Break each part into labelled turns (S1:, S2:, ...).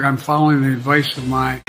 S1: I'm following the advice of my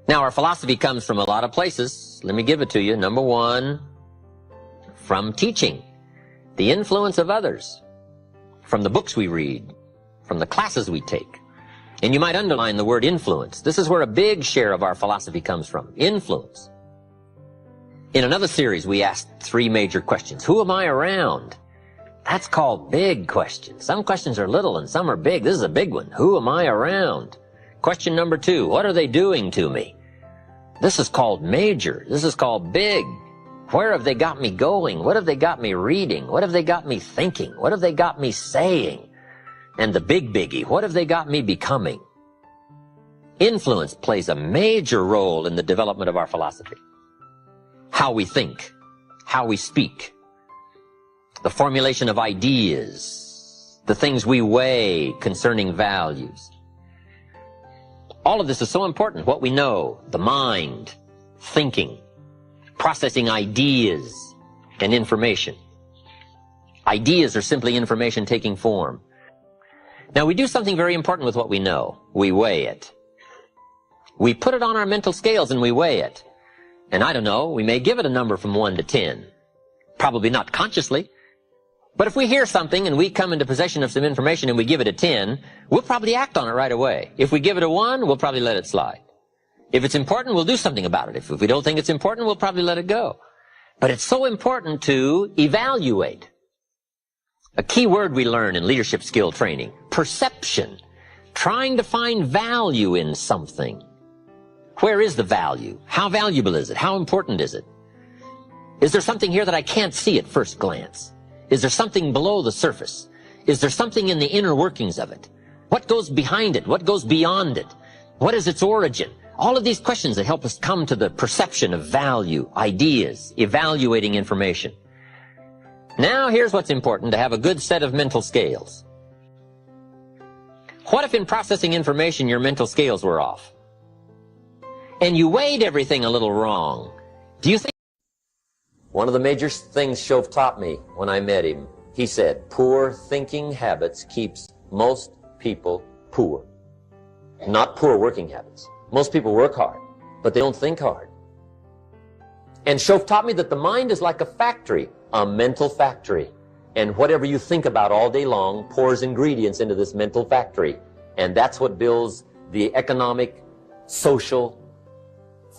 S2: Now, our philosophy comes from a lot of places. Let me give it to you. Number one, from teaching, the influence of others, from the books we read, from the classes we take. And you might underline the word influence. This is where a big share of our philosophy comes from, influence. In another series, we asked 3 major questions. Who am I around? That's called big questions. Some questions are little and some are big. This is a big one. Who am I around? Question number 2, what are they doing to me? This is called major. This is called big. Where have they got me going? What have they got me reading? What have they got me thinking? What have they got me saying? And the big biggie, what have they got me becoming? Influence plays a major role in the development of our philosophy. How we think, how we speak, the formulation of ideas, the things we weigh concerning values. All of this is so important. What we know, the mind, thinking, processing ideas and information. Ideas are simply information taking form. Now, we do something very important with what we know. We weigh it. We put it on our mental scales and we weigh it. And I don't know, we may give it a number from 1 to 10. Probably not consciously. But if we hear something and we come into possession of some information and we give it a 10, we'll probably act on it right away. If we give it a 1, we'll probably let it slide. If it's important, we'll do something about it. If we don't think it's important, we'll probably let it go. But it's so important to evaluate. A key word we learn in leadership skill training, perception. Trying to find value in something. Where is the value? How valuable is it? How important is it? Is there something here that I can't see at first glance? Is there something below the surface? Is there something in the inner workings of it? What goes behind it? What goes beyond it? What is its origin? All of these questions that help us come to the perception of value, ideas, evaluating information. Now here's what's important, to have a good set of mental scales. What if in processing information your mental scales were off? And you weighed everything a little wrong? Do you think? One of the major things Shoaff taught me when I met him, he said, poor thinking habits keeps most people poor. Not poor working habits. Most people work hard, but they don't think hard. And Shoaff taught me that the mind is like a factory, a mental factory. And whatever you think about all day long pours ingredients into this mental factory. And that's what builds the economic, social,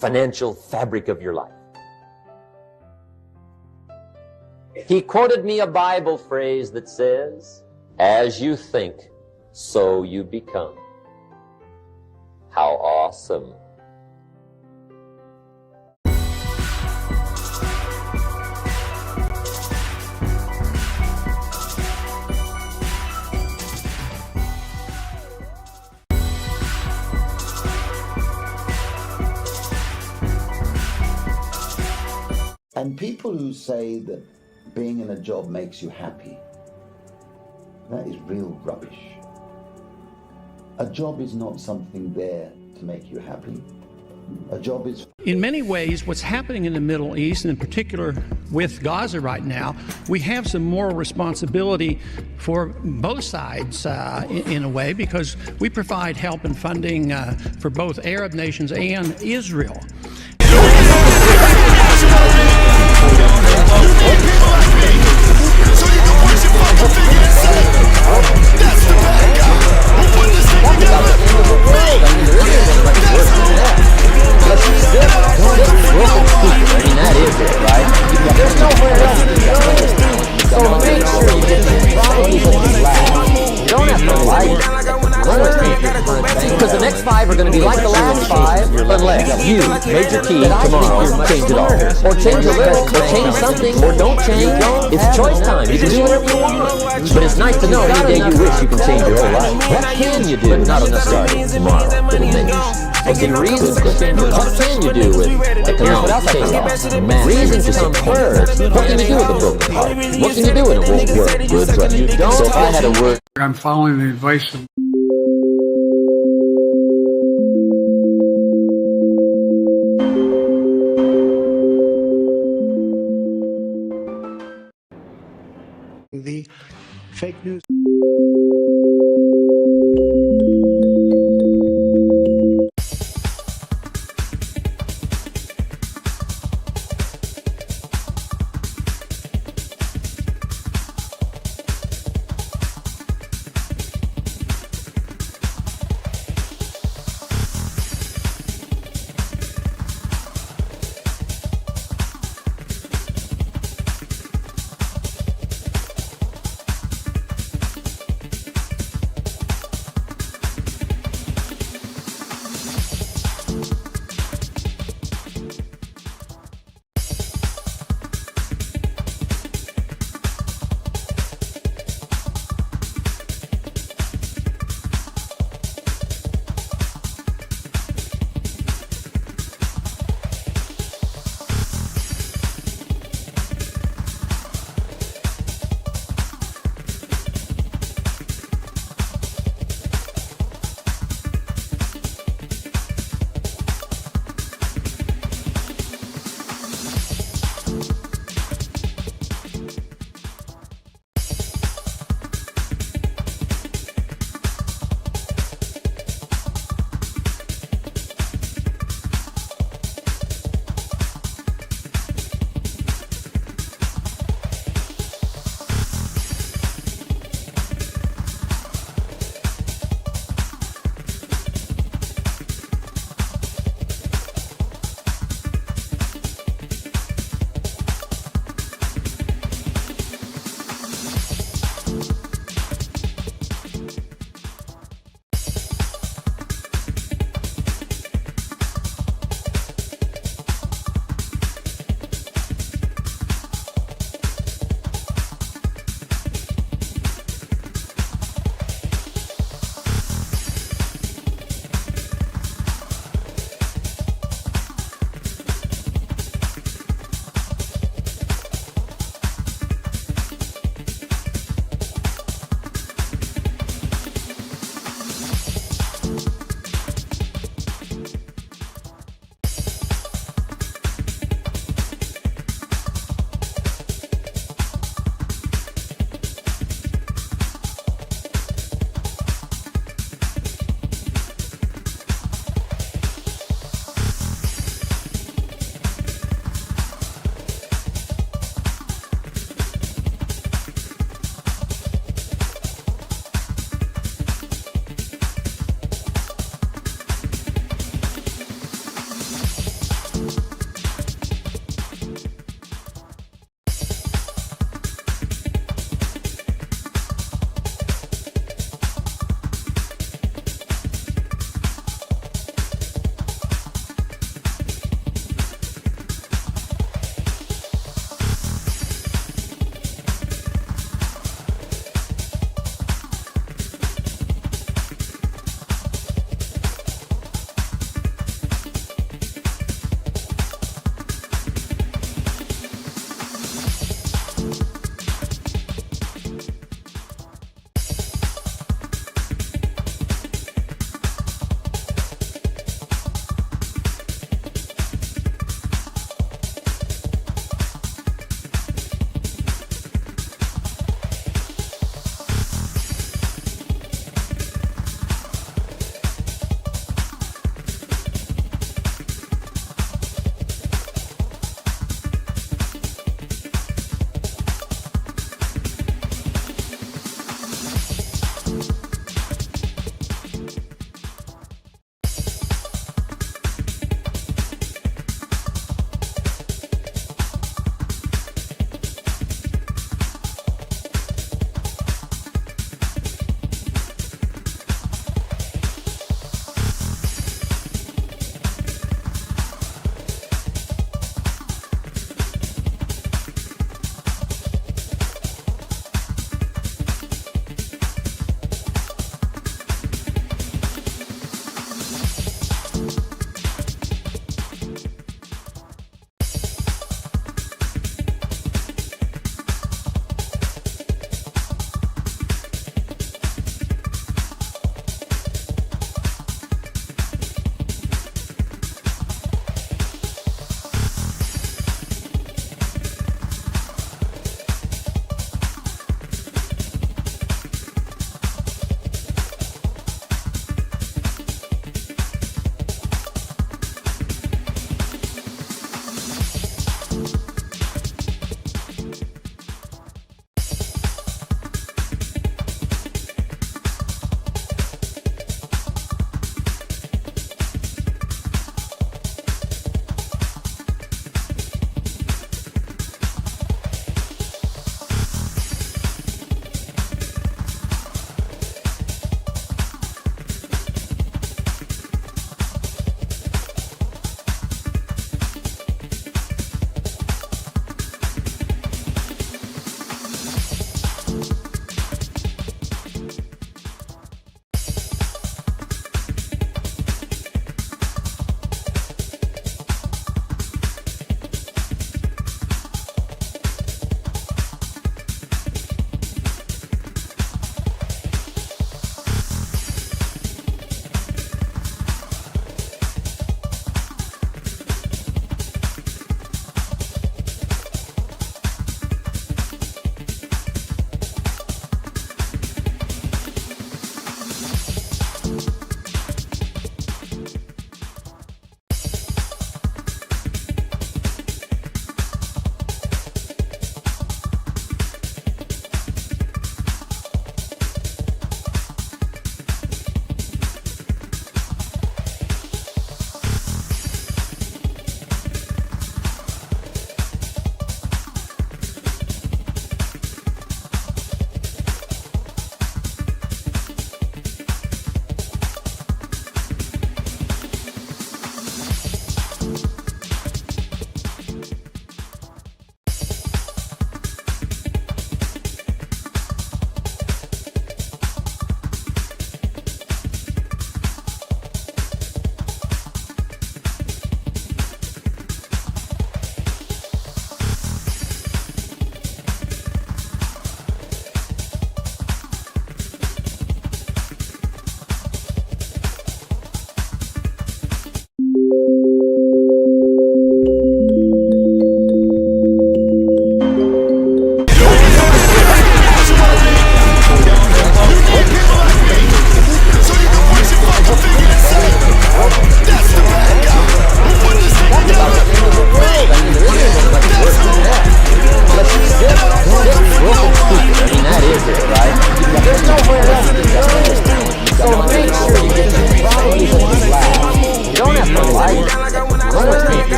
S2: financial fabric of your life. He quoted me a Bible phrase that says, as you think, so you become. How awesome.
S3: And people who say that being in a job makes you happy, that is real rubbish. A job is not something there to make you happy. A job is...
S4: In many ways, what's happening in the Middle East, and in particular with Gaza right now, we have some moral responsibility for both sides in a way, because we provide help and funding for both Arab nations and Israel.
S2: That is it, right? There's nowhere else to go. So make sure you get the right people to laugh. You don't have to like because the next 5 are going to be like the last 5, unless you, Major Key, tomorrow change it all. Or change a little, or change something, or don't change. It's choice time. You can do whatever you want. But it's nice to know any day you wish you can change your whole life. What can you do? Not on the starting tomorrow, little menus. Okay, reasons. What can you do with economic reasons come first. What can you do with a broken heart? What can you do when it won't work? Good, but you don't. So if I had a word,
S1: I'm following the advice of
S5: the fake news.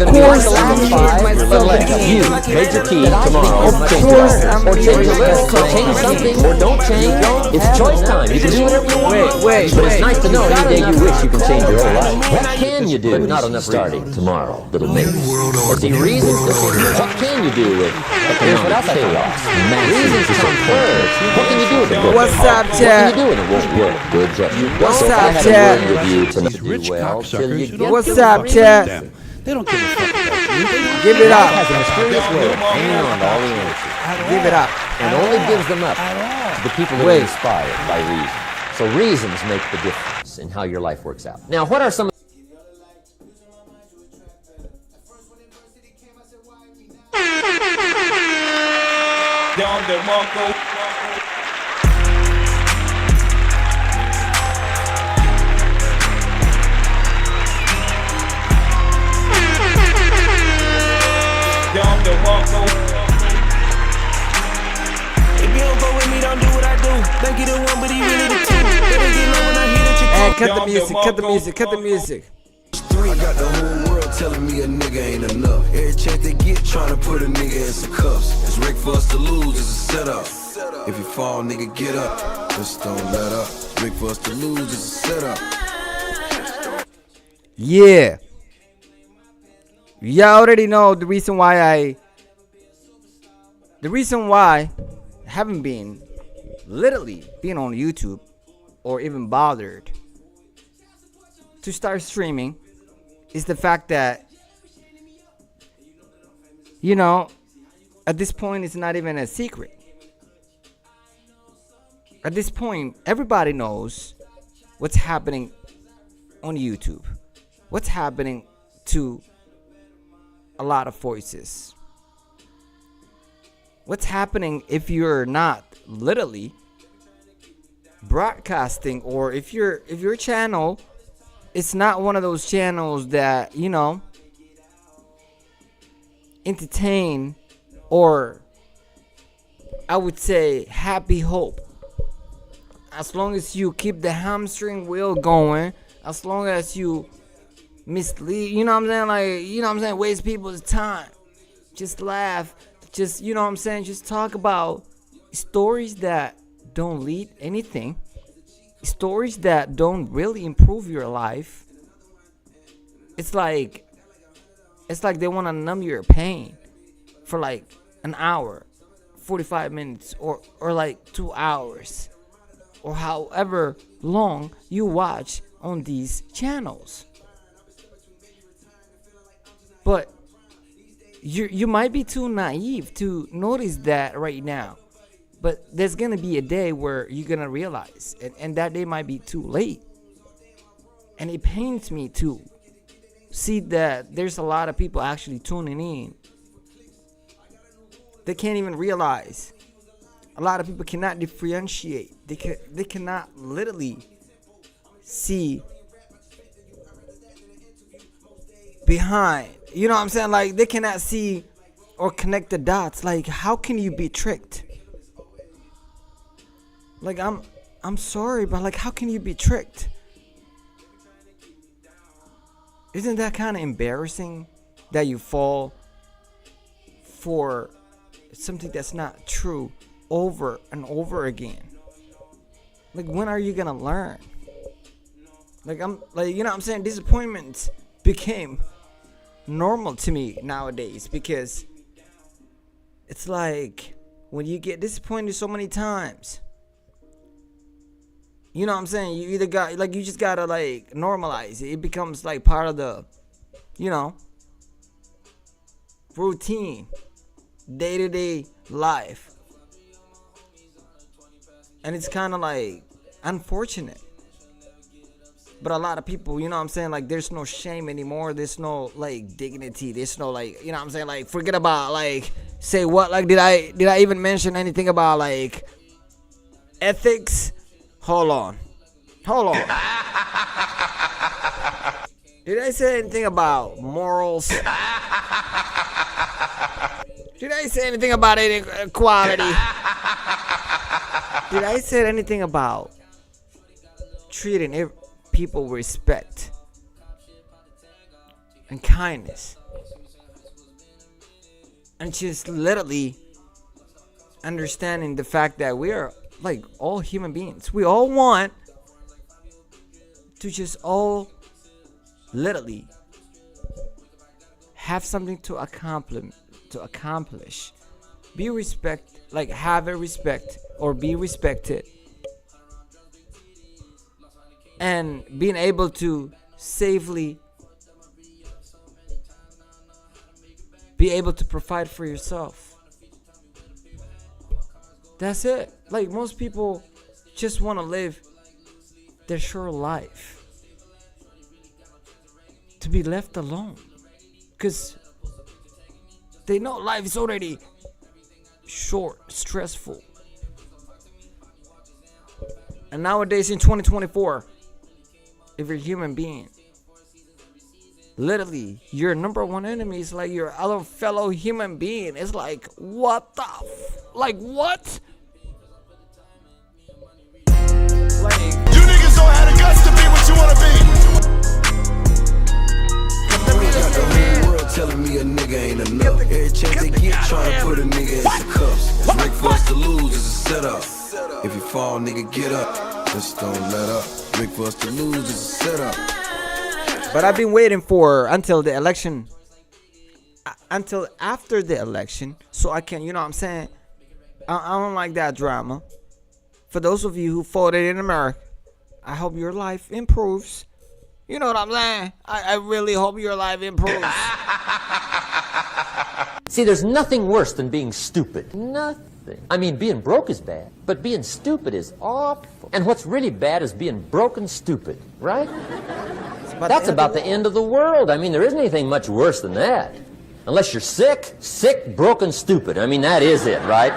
S2: gonna be
S6: course
S2: like the
S6: I'm
S2: last
S6: changing
S2: five,
S6: myself
S2: let
S6: again.
S2: you, Major Key,
S6: Of
S2: tomorrow.
S6: course I'm
S2: Or change
S6: changing
S2: a little,
S6: myself.
S2: change something, or don't change. It's choice time. You can do whatever you want.
S6: Wait.
S2: But it's nice to know any day you wish you can change your whole life. What can you do? Not enough starting tomorrow, little mate. Or see, reasons to what can you do with economic chaos? Reasons come first. What can you do with the book?
S6: What's up,
S2: What
S6: chat?
S2: can you do when it won't work? Good question.
S6: What's
S2: So if
S6: up,
S2: I had
S6: chat?
S2: a word with you tonight, do
S7: Rich
S2: well till you
S7: cocksuckers who
S2: get
S6: What's
S2: to
S6: up,
S2: the
S6: chat?
S7: them. They don't give a fuck about you. They don't
S6: Give it
S2: Life
S6: up.
S2: has a mysterious way of hanging on to all the answers,
S6: Give it up.
S2: and only gives them up to the people that
S6: Wait.
S2: are inspired by reason. So reasons make the difference in how your life works out. Now, what are some
S8: If you don't go with me, don't do what I do. Think you the one, but he really the two. Baby, get low when I hear that you
S6: Hey, cut the music, cut the music, cut the music.
S8: I got the whole world telling me a nigga ain't enough. Every chance they get trying to put a nigga in some cuffs. It's rigged for us to lose, it's a setup. If you fall, nigga, get up. Just don't let up. Rigged for us to lose, it's a setup.
S6: Yeah. Y'all already know the reason why I haven't been literally being on YouTube or even bothered to start streaming is the fact that, you know, at this point it's not even a secret. At this point, everybody knows what's happening on YouTube. What's happening to a lot of voices. What's happening if you're not literally broadcasting, or if your channel is not one of those channels that, you know, entertain, or I would say happy hope. As long as you keep the hamstring wheel going, as long as you mislead, you know what I'm saying, like, you know what I'm saying, waste people's time, just laugh, just, you know what I'm saying, just talk about stories that don't lead anything, stories that don't really improve your life. It's like they want to numb your pain for like an hour, 45 minutes, or like 2 hours, or however long you watch on these channels. But you might be too naive to notice that right now. But there's gonna be a day where you're gonna realize, and that day might be too late. And it pains me to see that there's a lot of people actually tuning in. They can't even realize. A lot of people cannot differentiate. They cannot literally see behind. You know what I'm saying? Like, they cannot see or connect the dots. Like, how can you be tricked? Like, I'm sorry, but like, how can you be tricked? Isn't that kind of embarrassing that you fall for something that's not true over and over again? Like, when are you gonna learn? Like, you know what I'm saying? Disappointments became normal to me nowadays, because it's like when you get disappointed so many times, you know what I'm saying, you either got, like, you just gotta like normalize it. It becomes like part of the, you know, routine, day-to-day life. And it's kind of like unfortunate. But a lot of people, you know what I'm saying, like, there's no shame anymore. There's no like dignity. There's no, like, you know what I'm saying, like, forget about, like, say what, like, did I even mention anything about like ethics? Hold on. Did I say anything about morals? Did I say anything about equality? Did I say anything about treating people with respect? and kindness. And just literally understanding the fact that we are like all human beings. We all want to just all literally have something to accomplish. Be have a respect or be respected. And being able to safely be able to provide for yourself. That's it. Like most people just want to live their short life. To be left alone. Because they know life is already short, stressful. And nowadays in 2024, if you're a human being, literally your number one enemy is like your other fellow human being. It's like, what the like what? Like,
S8: You niggas don't have the guts to be what you wanna be. Got the whole world telling me a nigga ain't enough. Every chance they get trying to put a nigga in some cuffs. It's Rick for us to lose, it's a setup. If you fall, nigga, get up. Just don't let up. Rick for us to lose, it's a setup.
S6: but I've been waiting for until the election, until after the election, so I can, you know what I'm saying? I don't like that drama. For those of you who voted in America, I hope your life improves. You know what I'm saying? I really hope your life improves.
S2: See, there's nothing worse than being stupid. Nothing. I mean, being broke is bad, but being stupid is awful. And what's really bad is being broke and stupid, right? That's about the end of the world. I mean, there isn't anything much worse than that. Unless you're sick, broken, stupid. I mean, that is it, right?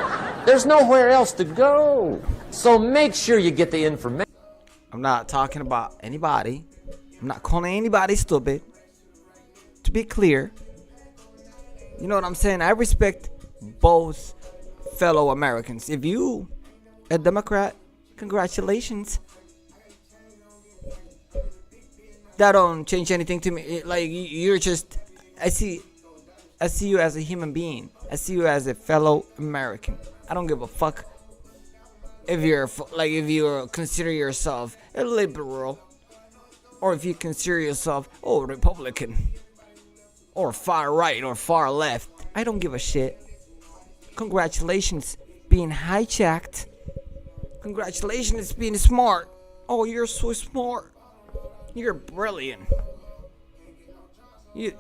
S2: There's nowhere else to go. So make sure you get the information.
S6: I'm not talking about anybody. I'm not calling anybody stupid. To be clear, you know what I'm saying? I respect both fellow Americans. If you a Democrat, congratulations. That don't change anything to me. Like you're just, I see you as a human being. I see you as a fellow American. I don't give a fuck if you consider yourself a liberal, or if you consider yourself Republican, or far right or far left. I don't give a shit. Congratulations being hijacked. Congratulations being smart. Oh, you're so smart. You're brilliant. You're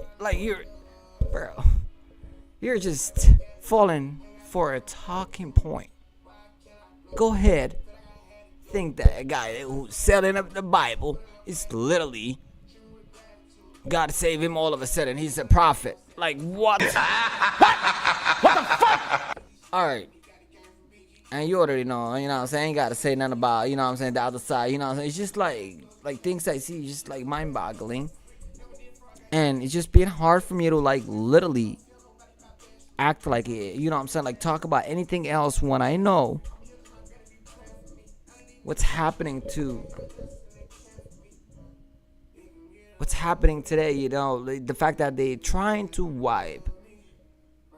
S6: just falling for a talking point. Go ahead. Think that a guy who's selling up the Bible is literally God save him all of a sudden. He's a prophet. Like what? What the fuck? Alright. And you already know, you know what I'm saying? I ain't gotta say nothing about, you know what I'm saying, the other side, you know what I'm saying? It's just like things I see just like mind boggling. And it's just being hard for me to like literally act like it, you know what I'm saying? Like talk about anything else when I know what's happening today, you know, the fact that they trying to wipe,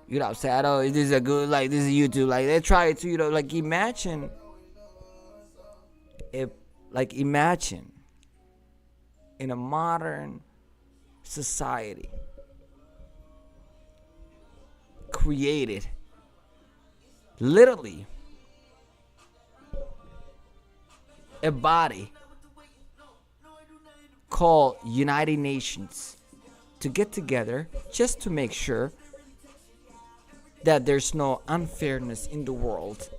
S6: you know what I'm saying? I know this is a good, like this is YouTube, like they try to, you know, like imagine in a modern society created literally a body called United Nations to get together just to make sure that there's no unfairness in the world,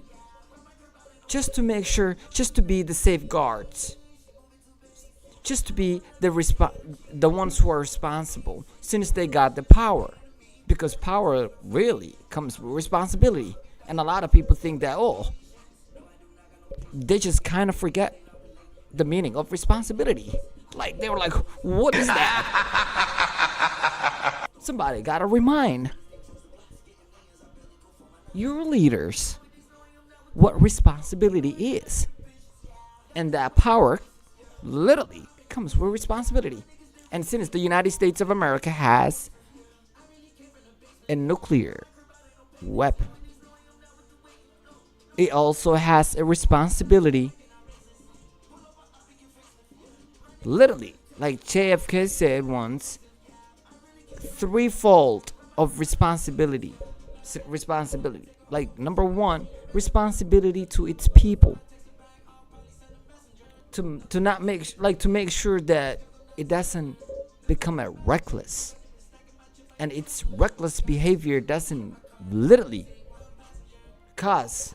S6: just to make sure, just to be the safeguards, just to be the ones who are responsible, since they got the power, because power really comes with responsibility. And a lot of people think that they just kind of forget the meaning of responsibility. Like they were like, what is that? Somebody gotta remind your leaders what responsibility is. And that power literally comes with responsibility. And since the United States of America has a nuclear weapon, it also has a responsibility. Literally, like JFK said once, threefold of responsibility. Like number one, responsibility to its people. To not make sure that it doesn't become a reckless, and its reckless behavior doesn't literally cause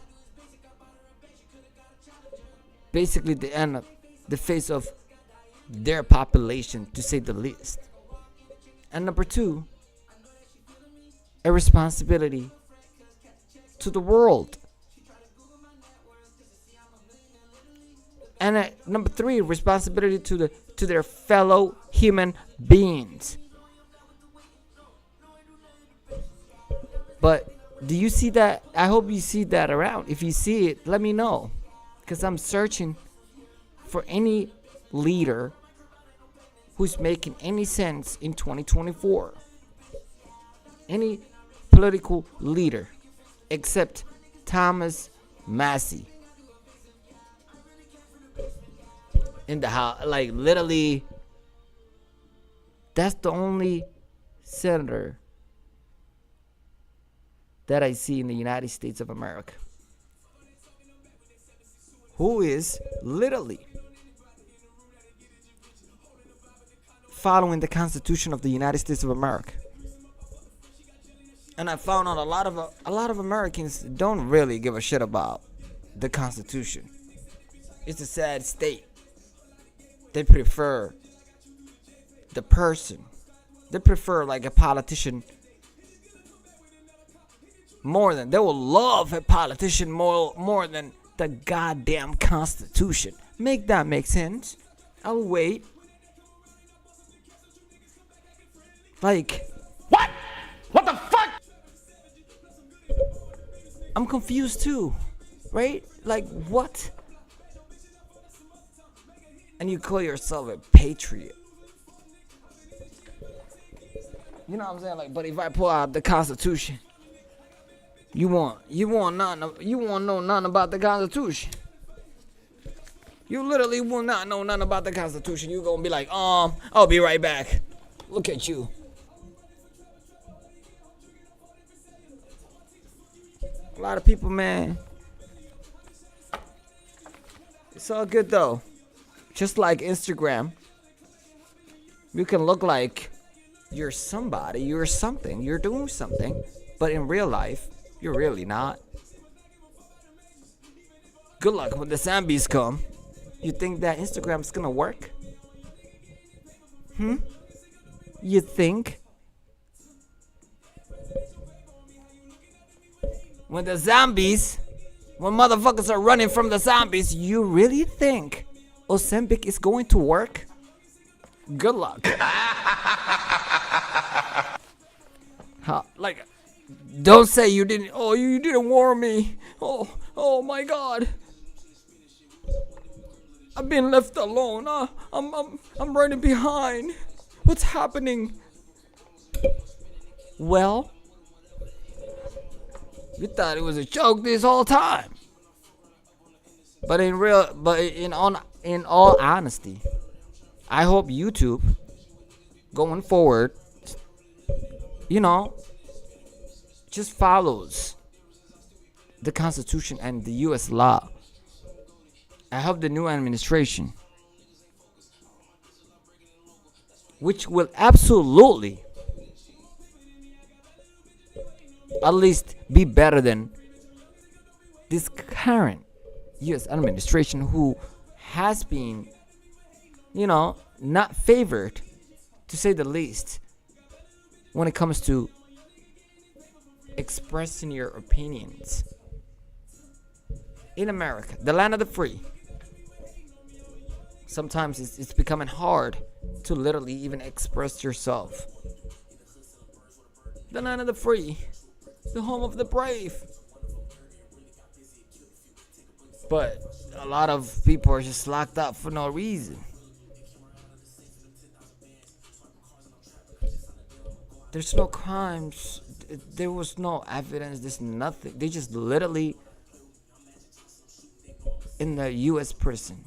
S6: basically the end of the face of their population, to say the least. And number two, a responsibility to the world. And number three, responsibility to their fellow human beings. But do you see that? I hope you see that around. If you see it, let me know, because I'm searching for any leader who's making any sense in 2024. Any political leader except Thomas Massie. In the house, like literally, that's the only senator that I see in the United States of America who is literally following the Constitution of the United States of America. And I found out a lot of Americans don't really give a shit about the Constitution. It's a sad state. They prefer the person. They prefer like a politician more than, they will love a politician more than the goddamn Constitution. Make that make sense? I'll wait. Like, what? What the fuck? I'm confused too, right? Like, what? And you call yourself a patriot. You know what I'm saying? Like, but if I pull out the Constitution, you won't know nothing about the Constitution. You literally will not know nothing about the Constitution. You're gonna be like, I'll be right back. Look at you. A lot of people, man. It's all good though. Just like Instagram, you can look like you're somebody, you're something, you're doing something, but in real life, you're really not. Good luck when the zombies come. You think that Instagram's gonna work? You think? When motherfuckers are running from the zombies, you really think Ozempic is going to work? Good luck. Like, don't say you didn't. Oh, you didn't warn me. Oh my God. I've been left alone. I'm running behind. What's happening? Well, you thought it was a joke this whole time. But in all honesty, I hope YouTube going forward, just follows the Constitution and the US law. I hope the new administration, which will absolutely at least be better than this current US administration, who has been, not favored, to say the least, when it comes to expressing your opinions. In America, the land of the free, sometimes it's becoming hard to literally even express yourself. The land of the free, the home of the brave. But a lot of people are just locked up for no reason. There's no crimes. There was no evidence. There's nothing. They just literally in the U.S. prison.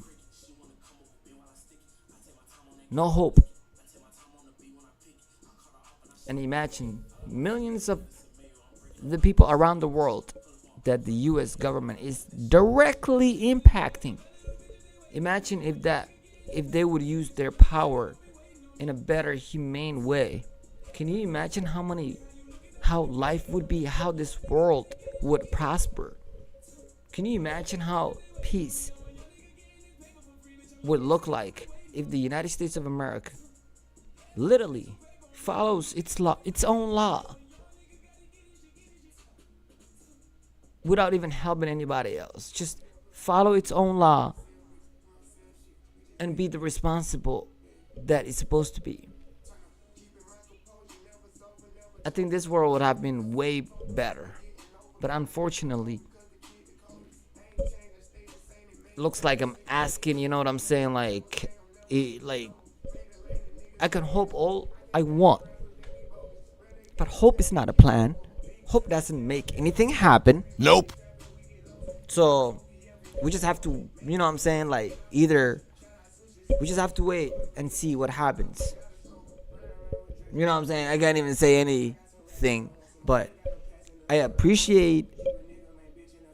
S6: No hope. And imagine millions of the people around the world that the U.S. government is directly impacting. Imagine if they would use their power in a better, humane way. Can you imagine how life would be, how this world would prosper? Can you imagine how peace would look like if the United States of America literally follows its own law, without even helping anybody else? Just follow its own law and be the responsible that it's supposed to be. I think this world would have been way better. But unfortunately, looks like I'm asking, you know what I'm saying? Like I can hope all I want, but hope is not a plan. Hope doesn't make anything happen.
S8: Nope.
S6: So we just have to, you know what I'm saying? Like, either we just have to wait and see what happens. You know what I'm saying? I can't even say anything, but I appreciate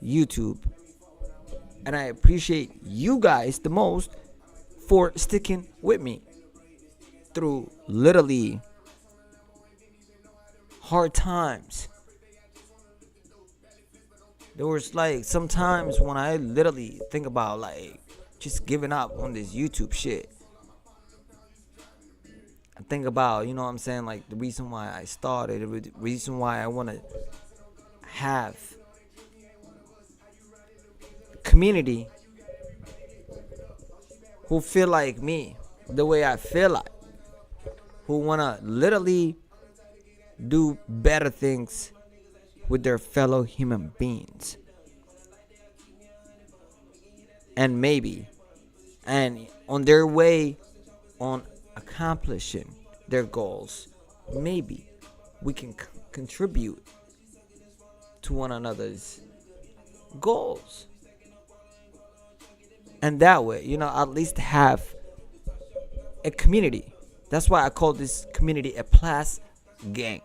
S6: YouTube, and I appreciate you guys the most for sticking with me through literally hard times. There was like sometimes when I literally think about like just giving up on this YouTube shit. I think about, you know what I'm saying, like the reason why I started, the reason why I want to have community who feel like me, the way I feel like, who want to literally do better things with their fellow human beings. And maybe, and on their way on accomplishing their goals, maybe we can contribute to one another's goals. And that way, you know, at least have a community. That's why I call this community a plus gang.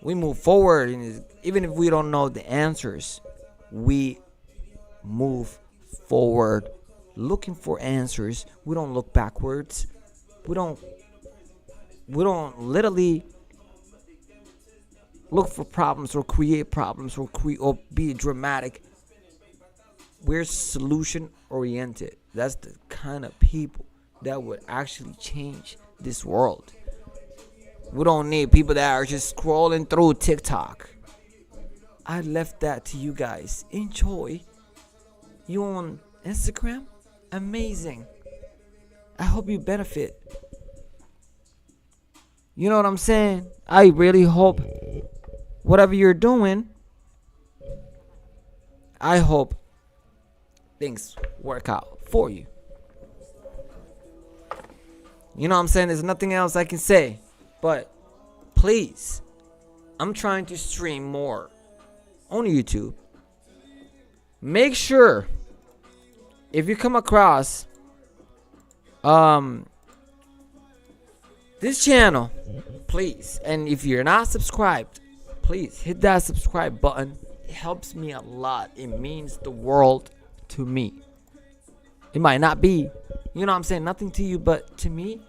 S6: We move forward, and even if we don't know the answers, we move forward looking for answers. We don't look backwards. We don't literally look for problems or create problems or be dramatic. We're solution oriented. That's the kind of people that would actually change this world. We don't need people that are just scrolling through TikTok. I left that to you guys. Enjoy. You on Instagram? Amazing. I hope you benefit. You know what I'm saying? I really hope whatever you're doing, I hope things work out for you. You know what I'm saying? There's nothing else I can say. But please, I'm trying to stream more on YouTube. Make sure if you come across this channel, please, and if you're not subscribed, please hit that subscribe button. It helps me a lot. It means the world to me. It might not be, you know what I'm saying, nothing to you, but to me,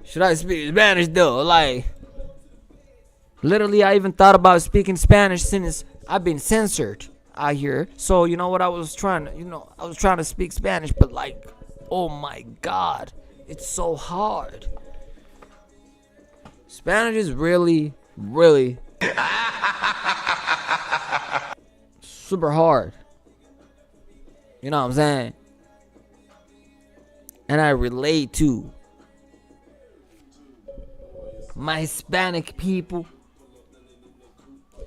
S6: should I speak Spanish though? Like, literally, I even thought about speaking Spanish since I've been censored out here. So, you know what, I was trying to speak Spanish, but like, oh my God, it's so hard. Spanish is really, really super hard. You know what I'm saying? And I relate to my Hispanic people.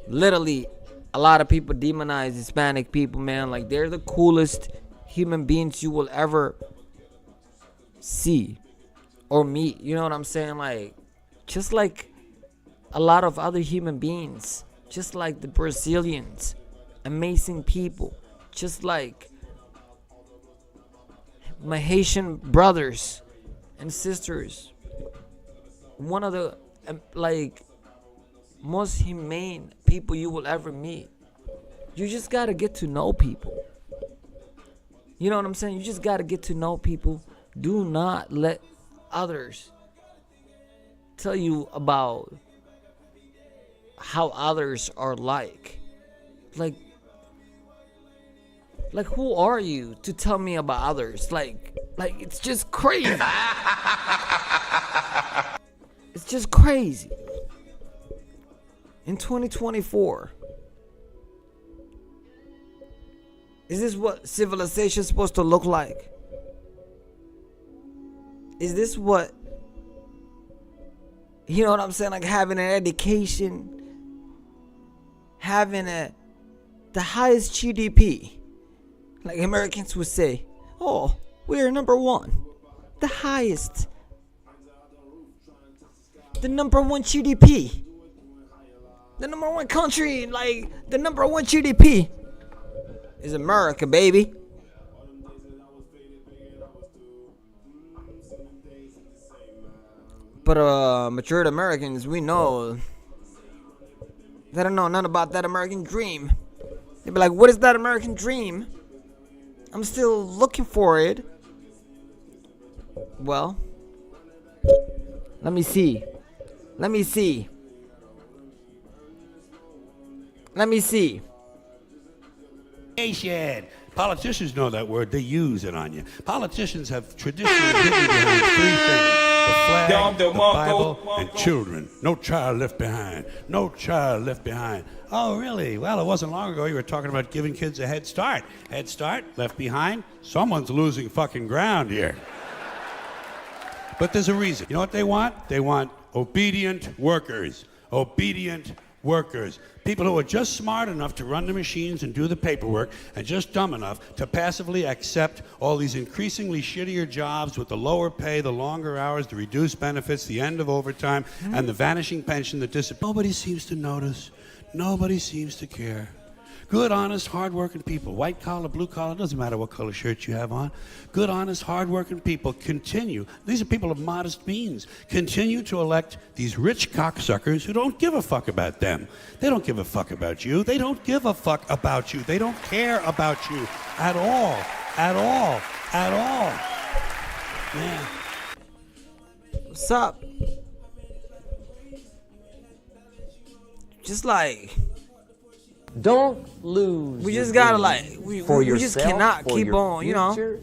S6: Literally, a lot of people demonize Hispanic people, man. Like, they're the coolest human beings you will ever see or meat. You know what I'm saying? Like, just like a lot of other human beings, just like the Brazilians, amazing people, just like my Haitian brothers and sisters. One of the like most humane people you will ever meet. You just gotta get to know people. You know what I'm saying? You just gotta get to know people. Do not let others tell you about how others are like who are you to tell me about others? Like it's just crazy. It's just crazy. In 2024, is this what civilization is supposed to look like? Is this what, you know what I'm saying? Like having an education, having the highest GDP. Like Americans would say, oh, we're number one. The highest. The number one GDP. The number one country, like the number one GDP is America, baby. But matured Americans, we know they don't know nothing about that American dream. They be like, what is that American dream? I'm still looking for it. Well, let me see.
S7: Nation. Politicians know that word. They use it on you. Politicians have traditionally hidden behind three things: the flag, the Bible, and children. No child left behind. No child left behind. Oh, really? Well, it wasn't long ago you were talking about giving kids a head start. Head start, left behind. Someone's losing fucking ground here. But there's a reason. You know what they want? They want obedient workers. Obedient workers. People who are just smart enough to run the machines and do the paperwork and just dumb enough to passively accept all these increasingly shittier jobs with the lower pay, the longer hours, the reduced benefits, the end of overtime, and the vanishing pension that disappears. Nobody seems to notice. Nobody seems to care. Good, honest, hard-working people, white collar, blue collar, doesn't matter what color shirt you have on. Good, honest, hard-working people continue. These are people of modest means. Continue to elect these rich cocksuckers who don't give a fuck about them. They don't give a fuck about you. They don't give a fuck about you. They don't care about you at all. At all. At all. Man.
S6: What's up? Just like,
S2: Don't lose.
S6: we
S2: your
S6: just gotta
S2: dreams
S6: like, we
S2: for
S6: just
S2: yourself,
S6: cannot
S2: for
S6: keep
S2: your
S6: on, you know.
S2: future,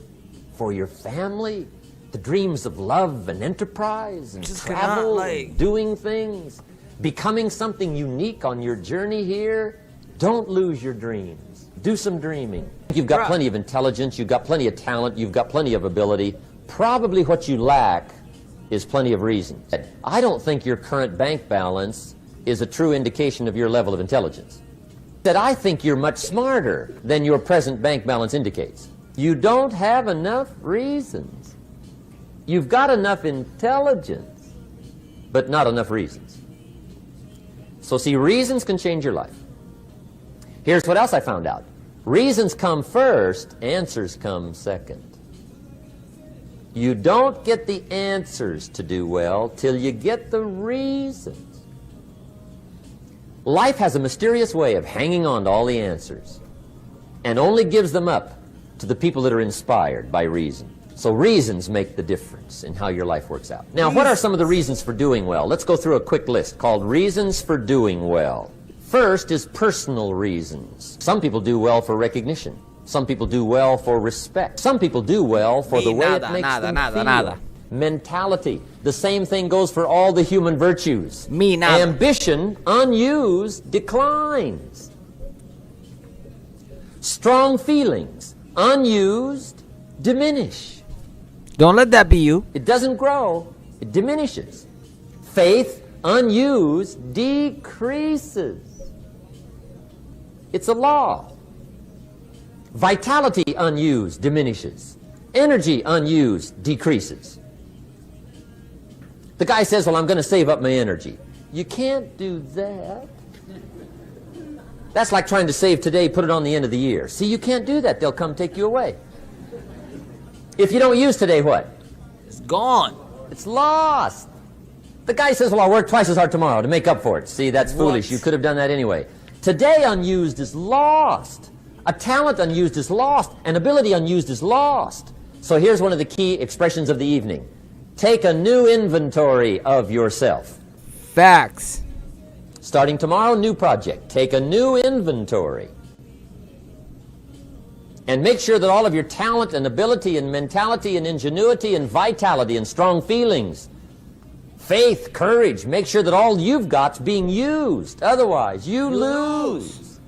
S2: for your family, the dreams of love and enterprise and
S6: Just
S2: travel,
S6: cannot,
S2: and
S6: like-
S2: doing things, becoming something unique on your journey here. Don't lose your dreams. Do some dreaming. You've got
S6: Right.
S2: plenty of intelligence. You've got plenty of talent. You've got plenty of ability. Probably what you lack is plenty of reasons. I don't think your current bank balance is a true indication of your level of intelligence. That I think you're much smarter than your present bank balance indicates. You don't have enough reasons. You've got enough intelligence, but not enough reasons. So see, reasons can change your life. Here's what else I found out. Reasons come first, answers come second. You don't get the answers to do well till you get the reasons. Life has a mysterious way of hanging on to all the answers and only gives them up to the people that are inspired by reason. So reasons make the difference in how your life works out. Now, what are some of the reasons for doing well? Let's go through a quick list called Reasons for Doing Well. First is personal reasons. Some people do well for recognition. Some people do well for respect. Some people do well for the way it makes them feel. Mentality. The same thing goes for all the human virtues.
S6: Me nada.
S2: Ambition, unused, declines. Strong feelings, unused, diminish.
S6: Don't let that be you.
S2: It doesn't grow, it diminishes. Faith, unused, decreases. It's a law. Vitality, unused, diminishes. Energy, unused, decreases. The guy says, well, I'm going to save up my energy. You can't do that. That's like trying to save today, put it on the end of the year. See, you can't do that. They'll come take you away. If you don't use today, what?
S6: It's gone.
S2: It's lost. The guy says, well, I'll work twice as hard tomorrow to make up for it. See, that's foolish. You could have done that anyway. Today unused is lost. A talent unused is lost. An ability unused is lost. So here's one of the key expressions of the evening. Take a new inventory of yourself.
S6: Facts.
S2: Starting tomorrow, new project. Take a new inventory. And make sure that all of your talent and ability and mentality and ingenuity and vitality and strong feelings, faith, courage, make sure that all you've got's being used. Otherwise, you lose.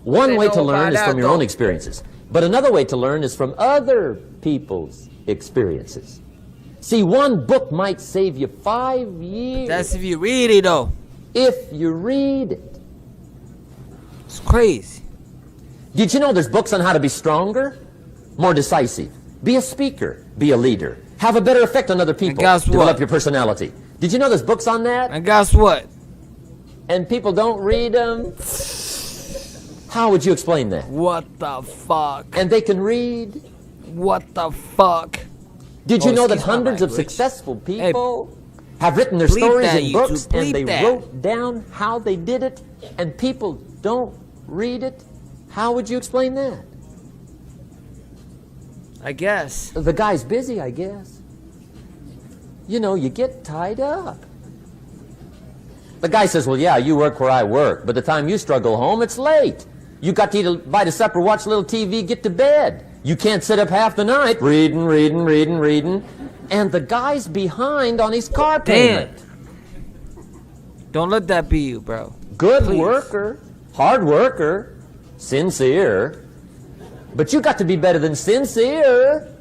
S2: One way to learn is from your own experiences. But another way to learn is from other people's experiences. See, one book might save you 5 years.
S6: That's if you read it, though.
S2: If you read it.
S6: It's crazy.
S2: Did you know there's books on how to be stronger, more decisive, be a speaker, be a leader, have a better effect on other people, develop your personality? Did you know there's books on that?
S6: And guess what?
S2: And people don't read them? How would you explain that?
S6: What the fuck?
S2: And they can read?
S6: What the fuck?
S2: Did you know that hundreds of successful people have written their stories in books and they wrote down how they did it and people don't read it? How would you explain that?
S6: I guess.
S2: The guy's busy, I guess. You know, you get tied up. The guy says, well, yeah, you work where I work, but the time you struggle home, it's late. You got to eat a bite of supper, watch a little TV, get to bed. You can't sit up half the night reading. And the guy's behind on his car payment.
S6: Don't let that be you, bro.
S2: Good worker, hard worker, sincere. But you got to be better than sincere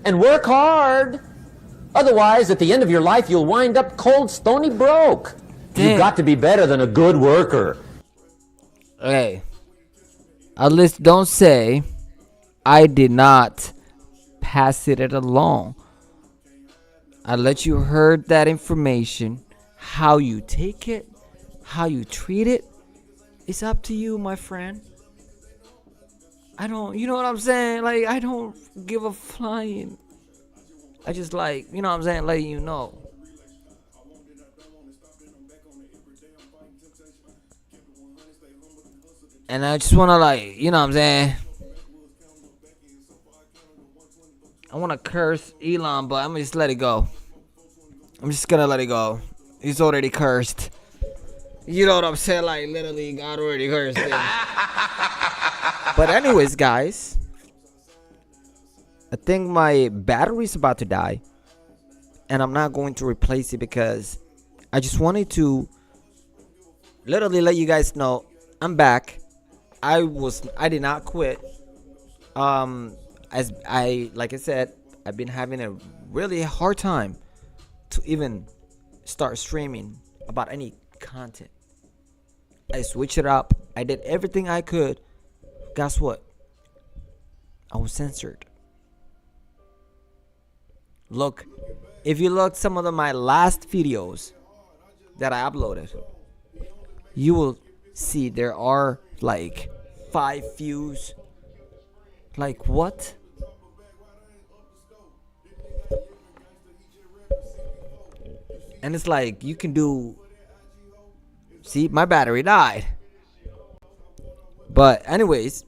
S2: and work hard. Otherwise, at the end of your life, you'll wind up cold, stony broke. You've got to be better than a good worker.
S6: Hey, at least don't say I did not pass it along. I let you heard that information. How you take it, how you treat it, it's up to you, my friend. I don't, you know what I'm saying? Like, I don't give a flying. I just like, you know what I'm saying, letting you know. And I just want to, like, you know what I'm saying? I want to curse Elon, but I'm going to just let it go. I'm just going to let it go. He's already cursed. You know what I'm saying? Like, literally, God already cursed him. But anyways, guys, I think my battery's about to die. And I'm not going to replace it because I just wanted to literally let you guys know I'm back. I did not quit. As like I said, I've been having a really hard time to even start streaming about any content. I switched it up. I did everything I could. Guess what? I was censored. Look, if you look some of my last videos that I uploaded, you will see there are like 5 views. Like what? And it's like you can do. See, my battery died. But anyways,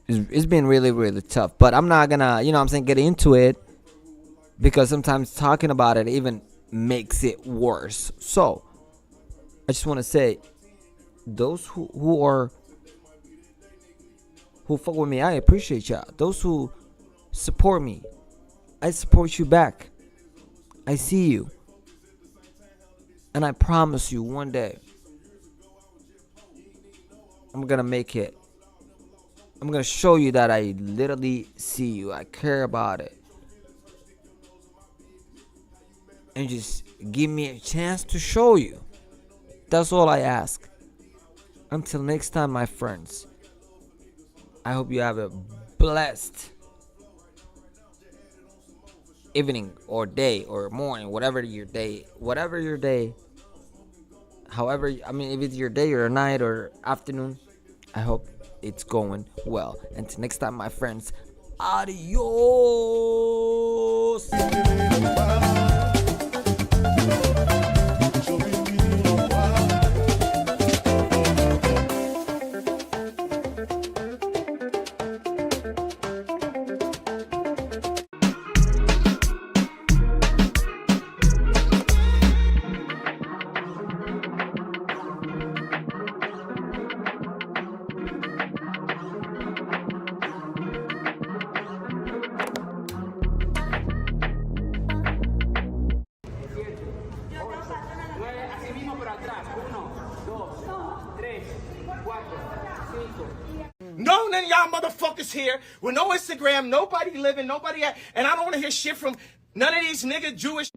S6: it's been really, really tough. But I'm not gonna, you know what I'm saying, get into it. Because sometimes talking about it even makes it worse. So, I just want to say, those who fuck with me, I appreciate y'all. Those who support me, I support you back. I see you. And I promise you, one day, I'm gonna make it. I'm gonna show you that I literally see you. I care about it. And just give me a chance to show you. That's all I ask. Until next time, my friends. I hope you have a blessed evening or day or morning, whatever your day, however, I mean, if it's your day or night or afternoon, I hope it's going well. Until next time, my friends, adios.
S9: No, none of y'all motherfuckers here with no Instagram, nobody living, nobody at, and I don't want to hear shit from none of these nigga Jewish